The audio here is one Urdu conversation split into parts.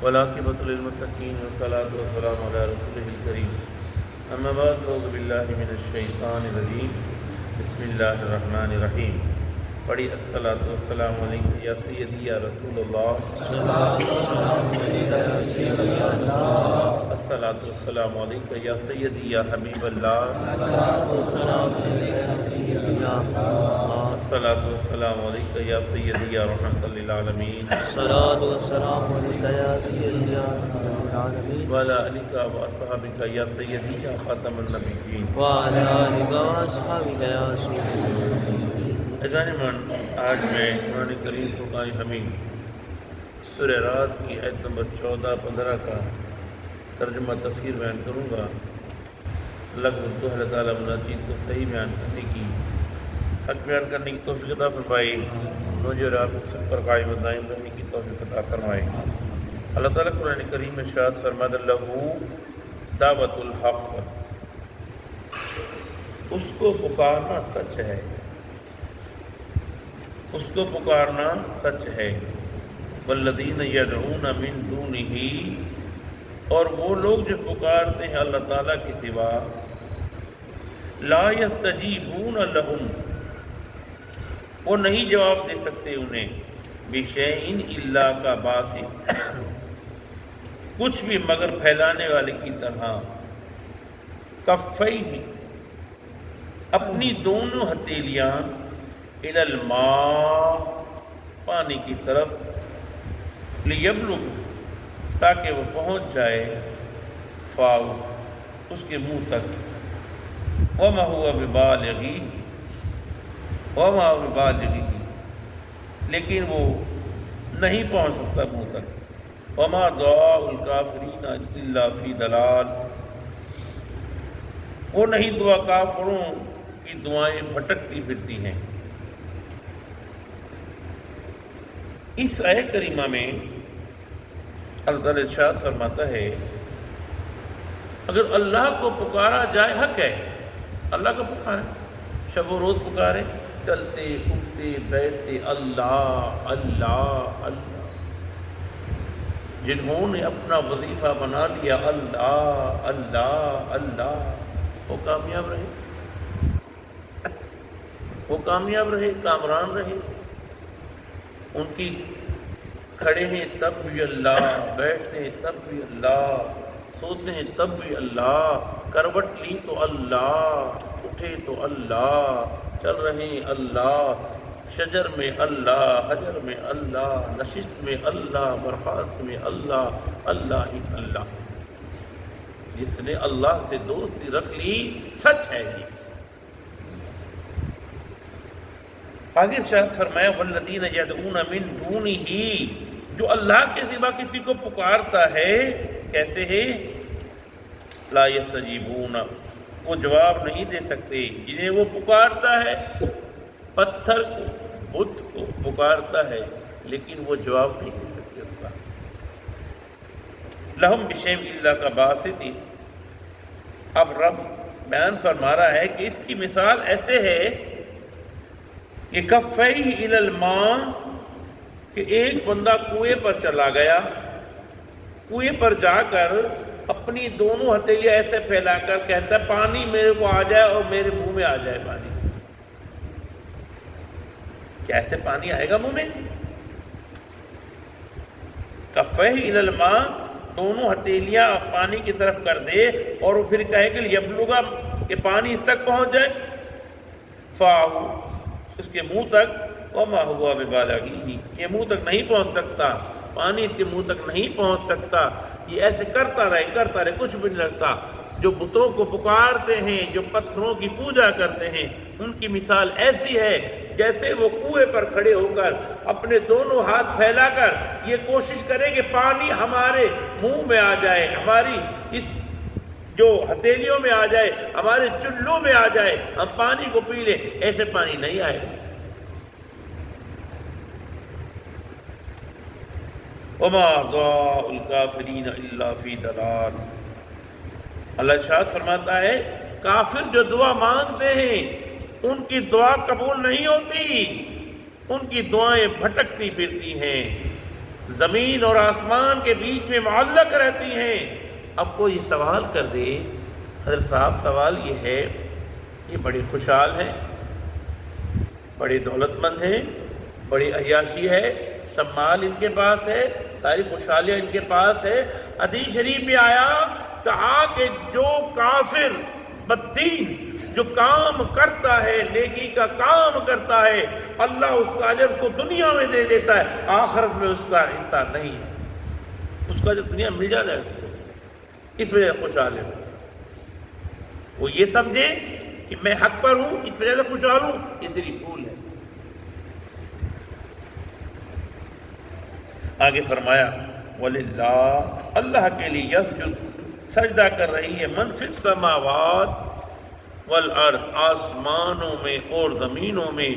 والعاقبۃ للمتقین والصلاۃ والسلام علی رسولہ الکریم اما بعد فاعوذ باللہ من الشیطان الرجیم بسم اللہ الرحمن الرحیم. پڑھی الصلاۃ والسلام علیکہ یا سیدی یا رسول اللہ، الصلاۃ والسلام علیکہ یا سیدی یا حبیب اللہ، الصلاۃ والسلام علیکہ یا سیدی یا رحمۃ للعالمین، وعلی آلک و اصحابک یا سیدی یا خاتم النبیین. عزیزان من، آج میں قرآن کریم فرقان حمید سورہ رات کی آیت نمبر 14-15 کا ترجمہ تفسیر بیان کروں گا. اللہ تعالیٰ مناجات کو صحیح بیان کرنے کی، حق بیان کرنے کی توفیق عطا فرمائے. مجھے اور آپ سب پر قائم و دائم رہنے کی توفیق عطا فرمائے. اللہ تعالیٰ قرآن کریم میں ارشاد فرماتا ہے لہو دعوت الحق، اس کو پکارنا سچ ہے، اس کو پکارنا سچ ہے. والذین یدعون من دونہ، اور وہ لوگ جو پکارتے ہیں اللہ تعالیٰ کے سوا، لا یستجیبون لہم، وہ نہیں جواب دے سکتے انہیں، بشیء الا کباسط، کچھ بھی مگر پھیلانے والے کی طرح، کفیہ، اپنی دونوں ہتھیلیاں، الی الماء، پانی کی طرف، لیبلغ، تاکہ وہ پہنچ جائے، فاؤ، اس کے منہ تک، وما هو ببالغی، وما هو ببالغی، لیکن وہ نہیں پہنچ سکتا منہ تک. وما دعاء الکافرین الا فی ضلال، وہ نہیں دعا کافروں کی دعائیں بھٹکتی پھرتی ہیں. اس آیت کریمہ میں اللہ تعالیٰ ارشاد فرماتا ہے اگر اللہ کو پکارا جائے، حق ہے اللہ کو پکارے، شب و روز پکارے، چلتے اٹھتے بیٹھتے اللہ اللہ اللہ. جنہوں نے اپنا وظیفہ بنا لیا اللہ اللہ اللہ، وہ کامیاب رہے، وہ کامیاب رہے، کامران رہے. ان کی کھڑے ہیں تب بھی اللہ، بیٹھتے ہیں تب بھی اللہ، سوتے ہیں تب بھی اللہ، کروٹ لی تو اللہ، اٹھے تو اللہ، چل رہے ہیں اللہ، شجر میں اللہ، حجر میں اللہ، نشست میں اللہ، برخاست میں اللہ، اللہ ہی اللہ. جس نے اللہ سے دوستی رکھ لی، سچ ہے یہ. آگے ارشاد فرمایا والذین یدعون من دونہ، جو اللہ کے سوا کسی کو پکارتا ہے، کہتے ہیں لا یستجیبون، وہ جواب نہیں دے سکتے. جنہیں وہ پکارتا ہے، پتھر کو، بت کو پکارتا ہے، لیکن وہ جواب نہیں دے سکتے اس کا. لہم بشیء الا کباسط، اب رب بیان فرما رہا ہے کہ اس کی مثال ایسے ہے کہ کفیہ الی الماء، کہ ایک بندہ کنویں پر چلا گیا، کنویں پر جا کر اپنی دونوں ہتھیلیاں ایسے پھیلا کر کہتا ہے پانی میرے کو آ جائے اور میرے منہ میں آ جائے پانی. کیا ایسے پانی آئے گا منہ میں؟ کفیہ الی الماء، دونوں ہتھیلیاں پانی کی طرف کر دے اور وہ پھر کہے کہ یبلغ، کہ پانی اس تک پہنچ جائے، فاؤ، اس کے منہ تک، وما هو ببالغی، یہ منہ تک نہیں پہنچ سکتا، پانی اس کے منہ تک نہیں پہنچ سکتا. یہ ایسے کرتا رہے، کچھ بھی نہیں لگتا. جو بتوں کو پکارتے ہیں، جو پتھروں کی پوجا کرتے ہیں، ان کی مثال ایسی ہے جیسے وہ کنویں پر کھڑے ہو کر اپنے دونوں ہاتھ پھیلا کر یہ کوشش کریں کہ پانی ہمارے منہ میں آ جائے، ہماری اس جو ہتھیلیوں میں آ جائے، ہمارے چلوں میں آ جائے، ہم پانی کو پی لیں. ایسے پانی نہیں آئے گا. وما دعاء الکافرین الا فی ضلال، اللہ ارشاد فرماتا ہے کافر جو دعا مانگتے ہیں ان کی دعا قبول نہیں ہوتی، ان کی دعائیں بھٹکتی پھرتی ہیں. زمین اور آسمان کے بیچ میں معلق رہتی ہیں۔ اب کوئی سوال کر دے، حضرت صاحب سوال یہ ہے، یہ بڑے خوشحال ہیں، بڑے دولت مند ہیں، بڑی عیاشی ہے، سب مال ان کے پاس ہے، ساری خوشحالیاں ان کے پاس ہے۔ حدیث شریف میں آیا، کہا کہ جو کافر بددین جو کام کرتا ہے، نیکی کا کام کرتا ہے، اللہ اس کا اجر اس کو دنیا میں دے دیتا ہے، آخرت میں اس کا حصہ نہیں ہے، اس کا جو دنیا مل جانا ہے اس کو، اس وجہ سے خوشحال ہے۔ وہ یہ سمجھے کہ میں حق پر ہوں، اس وجہ سے خوشحال ہوں، یہ تیری بھول ہے۔ آگے فرمایا وَلِلَّهِ، اللہ کے لیے یسجد سجدہ کر رہی ہے، من فی السماوات والارض، آسمانوں میں اور زمینوں میں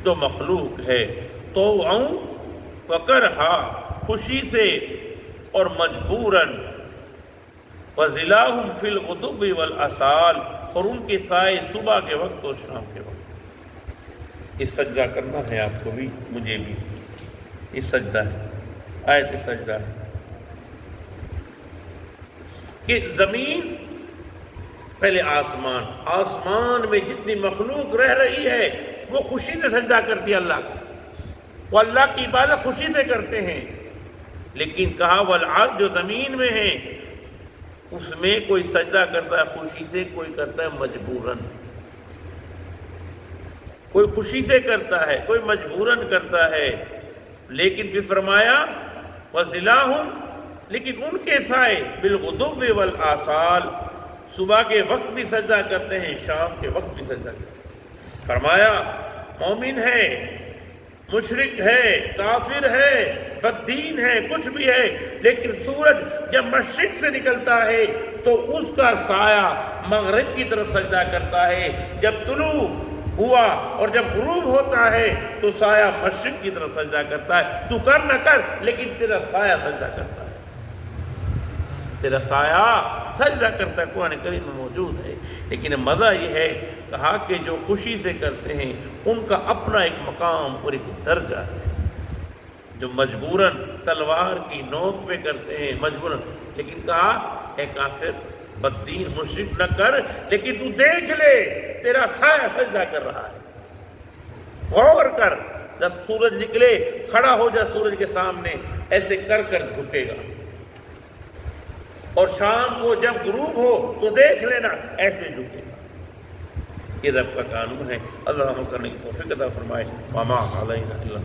جو مخلوق ہے، طوعاً وکرہا، خوشی سے اور مجبوراً، وظلالہم فی الغدو والآصال، اور ان کے سائے صبح کے وقت اور شام کے وقت۔ یہ سجدہ کرنا ہے آپ کو بھی، مجھے بھی، یہ سجدہ ہے، آیت سجدہ ہے کہ زمین پہلے آسمان، آسمان میں جتنی مخلوق رہ رہی ہے وہ خوشی سے سجدہ کرتی ہے اللہ کا، وہ اللہ کی عبادت خوشی سے کرتے ہیں، لیکن کہا والارض، جو زمین میں ہے اس میں کوئی سجدہ کرتا ہے خوشی سے، کوئی کرتا ہے مجبوراً، کوئی خوشی سے کرتا ہے، کوئی مجبوراً کرتا ہے، لیکن پھر فرمایا وَظِلَاهُمْ، لیکن ان کے سائے بالغدو والآصال، صبح کے وقت بھی سجدہ کرتے ہیں، شام کے وقت بھی سجدہ کرتے ہیں۔ فرمایا مومن ہے، مشرک ہے، کافر ہے، بددین ہے، کچھ بھی ہے، لیکن سورج جب مشرق سے نکلتا ہے تو اس کا سایہ مغرب کی طرف سجدہ کرتا ہے، جب طلوع ہوا اور جب غروب ہوتا ہے تو سایہ مشرق کی طرف سجدہ کرتا ہے۔ تو کر نہ کر، لیکن تیرا سایہ سجدہ کرتا ہے، تیرا سایہ سجدہ کرتا ہے، قرآن کریم میں موجود ہے۔ لیکن مزہ یہ ہے، کہا کہ جو خوشی سے کرتے ہیں ان کا اپنا ایک مقام اور ایک درجہ ہے، جو مجبوراً تلوار کی نوک پہ کرتے ہیں مجبوراً، لیکن کہا اے کافر بددین مشرک نہ کر، لیکن تو دیکھ لے تیرا سایہ سجدہ کر رہا ہے، غور کر، جب سورج نکلے کھڑا ہو جا سورج کے سامنے، ایسے کر کر جھکے گا، اور شام کو جب غروب ہو تو دیکھ لینا ایسے جھکے گا۔ یہ رب کا قانون ہے، اللہ ہم کرنے کی توفیق عطا فرمائے۔ وما علینا الا